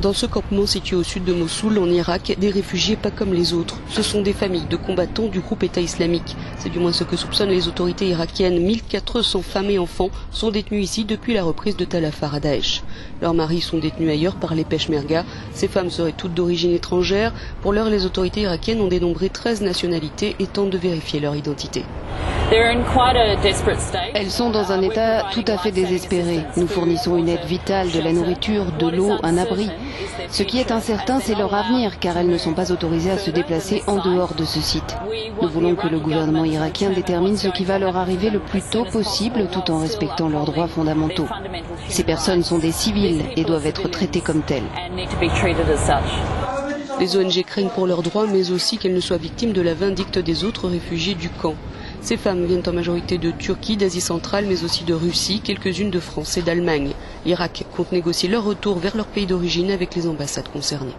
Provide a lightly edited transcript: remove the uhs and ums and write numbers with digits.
Dans ce campement situé au sud de Mossoul, en Irak, des réfugiés pas comme les autres. Ce sont des familles de combattants du groupe État islamique. C'est du moins ce que soupçonnent les autorités irakiennes. 1400 femmes et enfants sont détenus ici depuis la reprise de Tal Afar à Daesh. Leurs maris sont détenus ailleurs par les Peshmerga. Ces femmes seraient toutes d'origine étrangère. Pour l'heure, les autorités irakiennes ont dénombré 13 nationalités et tentent de vérifier leur identité. Elles sont dans un état tout à fait désespéré. Nous fournissons une aide vitale, de la nourriture, de l'eau, un abri. Ce qui est incertain, c'est leur avenir, car elles ne sont pas autorisées à se déplacer en dehors de ce site. Nous voulons que le gouvernement irakien détermine ce qui va leur arriver le plus tôt possible, tout en respectant leurs droits fondamentaux. Ces personnes sont des civils et doivent être traitées comme telles. Les ONG craignent pour leurs droits, mais aussi qu'elles ne soient victimes de la vindicte des autres réfugiés du camp. Ces femmes viennent en majorité de Turquie, d'Asie centrale, mais aussi de Russie, quelques-unes de France et d'Allemagne. L'Irak compte négocier leur retour vers leur pays d'origine avec les ambassades concernées.